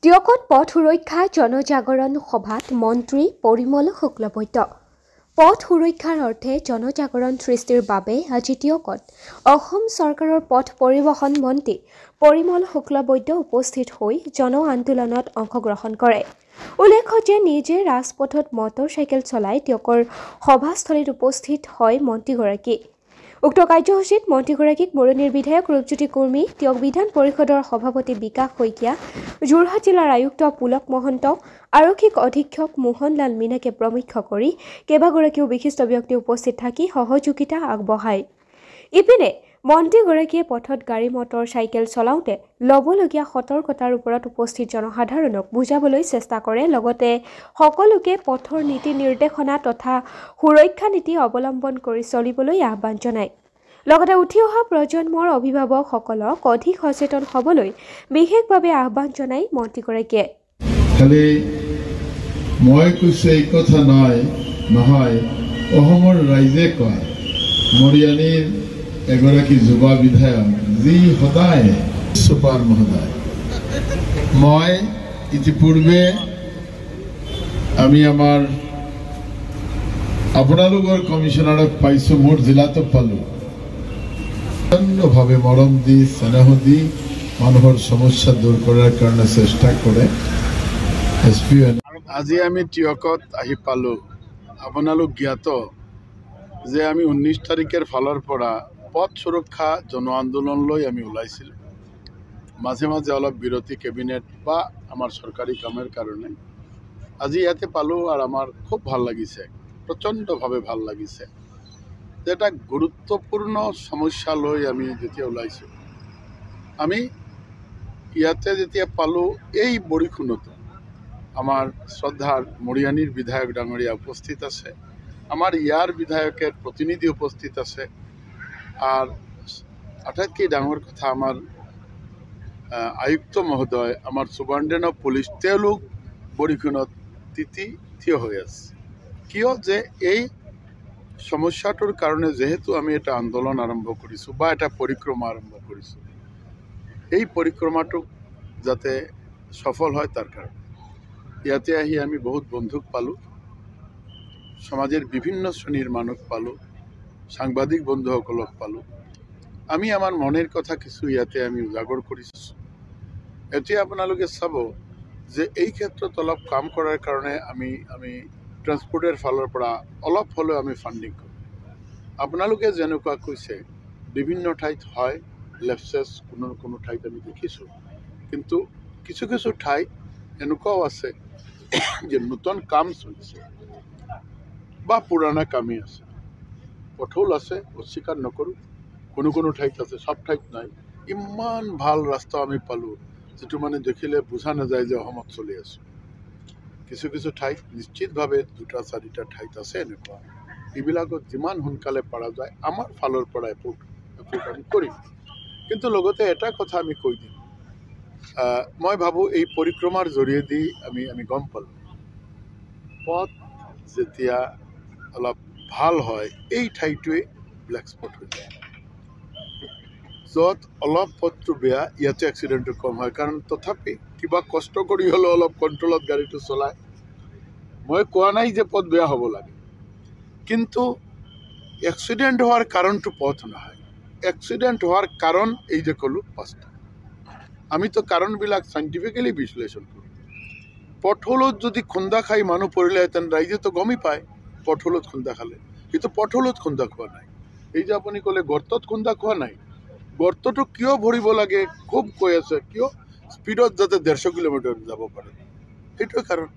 টিয়কত পথ সুৰক্ষা জনজাগৰণ সভাত মন্ত্ৰী পৰিমল শুক্লবৈদ্য। পথ সুৰক্ষাৰ অৰ্থে জনজাগৰণ সৃষ্টিৰ বাবে আজি টিয়কত অসম চৰকাৰৰ পথ পৰিবহণ মন্ত্ৰী পৰিমল শুক্লবৈদ্য উপস্থিত হৈ জন আন্দোলনত অংশগ্ৰহণ কৰে। উল্লেখ্য যে নিজে ৰাজপথত মটৰচাইকেল চলাই টিয়কৰ সভাস্থলীত উপস্থিত হয় মন্ত্ৰীগৰাকী। উক্ত কাৰ্যসূচীত মন্ত্ৰীগৰাকীক মৰণিৰ বিধায়ক ৰূপজ্যোতি কুৰ্মী, টিয়ক বিধান পৰিষদৰ সভাপতি বিকাশ শইকীয়া, যোৰহাট জিলাৰ আয়ুক্ত পুলক মহন্ত, আৰক্ষীক অধীক্ষক মোহনলাল মীনাকে প্ৰমুখ্য কৰি কেইবাগৰাকীও বিশিষ্ট ব্যক্তি উপস্থিত থাকি সহযোগিতা আগবঢ়ায়। ইপিনে মন্ত্ৰীগৰাকীয়ে পথত গাড়ী মটৰ চাইকেল চলাওঁতে ল'বলগীয়া সতৰ্কতাৰ ওপৰত উপস্থিত জনসাধাৰণক বুজাবলৈ চেষ্টা কৰে। লগতে সকলোকে পথৰ নীতি নিৰ্দেশনা তথা সুৰক্ষা নীতি অৱলম্বন কৰি চলিবলৈ আহ্বান জনায়। লগতে উঠি অহা প্ৰজন্মৰ অভিভাৱকসকলক অধিক সচেতন হ'বলৈ বিশেষভাৱে আহ্বান জনায় মন্ত্ৰীগৰাকীয়ে। খালি মই কৈছো এই কথা নহয় অসমৰ ৰাইজে কয় মৰিয়ানীৰ এগৰাকী যুৱ বিধায়ক যি সদায় সুপাৰ মহোদয়। মই ইতিপূৰ্বে আমি আমাৰ আপোনালোকৰ কমিশনাৰক পাইছো, মোৰ জিলাতো পালো। ভাৱে মৰম দি স্নেহ দি মানুহৰ সমস্যা দূৰ কৰাৰ কাৰণে চেষ্টা কৰে। আজি আমি টিয়কত আহি পালো। আপোনালোক জ্ঞাত যে আমি 19 তাৰিখৰ ফালৰ পৰা পথ সুৰক্ষা জন আন্দোলনলৈ আমি ওলাইছিলো। মাজে মাজে অলপ বিৰতি কেবিনেট বা আমাৰ চৰকাৰী কামৰ কাৰণে আজি ইয়াতে পালো আৰু আমাৰ খুব ভাল লাগিছে, প্ৰচণ্ডভাৱে ভাল লাগিছে। এটা গুৰুত্বপূৰ্ণ সমস্যা লৈ আমি যেতিয়া ওলাইছো, আমি ইয়াতে যেতিয়া পালো এই বৰষুণত আমাৰ শ্ৰদ্ধাৰ মৰিয়ানীৰ বিধায়ক ডাঙৰীয়া উপস্থিত আছে, আমাৰ ইয়াৰ বিধায়কেৰ প্ৰতিনিধি উপস্থিত আছে, আৰ আটাইতকৈ ডাঙৰ কথা আমাৰ আয়ুক্ত মহোদয়, আমাৰ সুপাৰিনটেণ্ডেণ্ট অফ পুলিচ তেওঁলোক বৰষুণত তিতি থিয় হৈ আছে। কিয় যে এই সমস্যাটোৰ কাৰণে যেহেতু আমি এটা আন্দোলন আৰম্ভ কৰিছো বা এটা পৰিক্ৰমা আৰম্ভ কৰিছো, এই পৰিক্ৰমাটো যাতে সফল হয় তাৰ কাৰণে ইয়াতে আহি আমি বহুত বন্ধুক পালো, সমাজের বিভিন্ন শ্রেণীর মানুষ পালো, সাংবাদিক বন্ধুসকলক পালো। আমি আমার মনের কথা কিছু ইয়াতে আমি উজাগর কৰিছো। এতিয়া আপোনালোকে চাব যে এই ক্ষেত্ৰত অলপ কাম কৰাৰ কাৰণে আমি ট্ৰান্সপোৰ্টেৰ ফালৰ পৰা অলপ হলেও আমি ফান্ডিং কৰো। আপোনালোকে যেনেকুৱা কৈছে বিভিন্ন ঠাইত হয় লেপসেছ, কোনো ঠাইত আমি দেখিছো, কিন্তু কিছু কিছু ঠাই এনেকুৱাও আছে যে নতুন কাম চলিছে বা পুৰানা কামই আছে, পথল আছে, অস্বীকাৰ নকৰো, কোনো ঠাইত আছে, সব ঠাইত নাই। ইমান ভাল ৰাস্তা আমি পালো যেটো মানে দেখিলে বুঝা নাযায় যে অসমত চলি আছে। কিছু কিছু ঠাইত নিশ্চিতভাৱে 2-4টা ঠাইত আছে এনেকুৱা। এইবিলাকত যিমান সোনকালে পৰা যায় আমাৰ ফালৰ পৰা এফৰ্ট আমি কৰিম। কিন্তু লগতে এটা কথা আমি কৈ দিম, মই ভাবো এই পৰিক্ৰমাৰ জৰিয়তে আমি গম পালো পথ যেতিয়া অলপ ভাল হয় এই ঠাইটোৱে ব্লেক স্পট হৈ যায়। য'ত অলপ পথটো বেয়া ইয়াতে এক্সিডেণ্টটো কম হয়, কাৰণ তথাপি কিবা কষ্ট কৰি হ'লেও অলপ কণ্ট্ৰলত গাড়ীটো চলায়। মই কোৱা নাই যে পথ বেয়া হ'ব লাগে, কিন্তু এক্সিডেণ্ট হোৱাৰ কাৰণটো পথ নহয়। এক্সিডেণ্ট হোৱাৰ কাৰণ এই যে ক'লো 5টা। আমিতো কাৰণবিলাক চাইণ্টিফিকেলি বিশ্লেষণ কৰোঁ। পথলত যদি খুন্দা খাই মানুহ পৰিলেহেঁতেন ৰাইজে তো গমেই পায় পথলত খুন্দা খালে, কিন্তু পথলত খুন্দা খোৱা নাই। এই যে আপুনি ক'লে গৰ্তত খুন্দা খোৱা নাই, গৰ্তটো কিয় ভৰিব লাগে খুব কৈ আছে, কিয় স্পীডত যাতে 150 কিলোমিটাৰ যাব পাৰে, সেইটোৱে কাৰণ।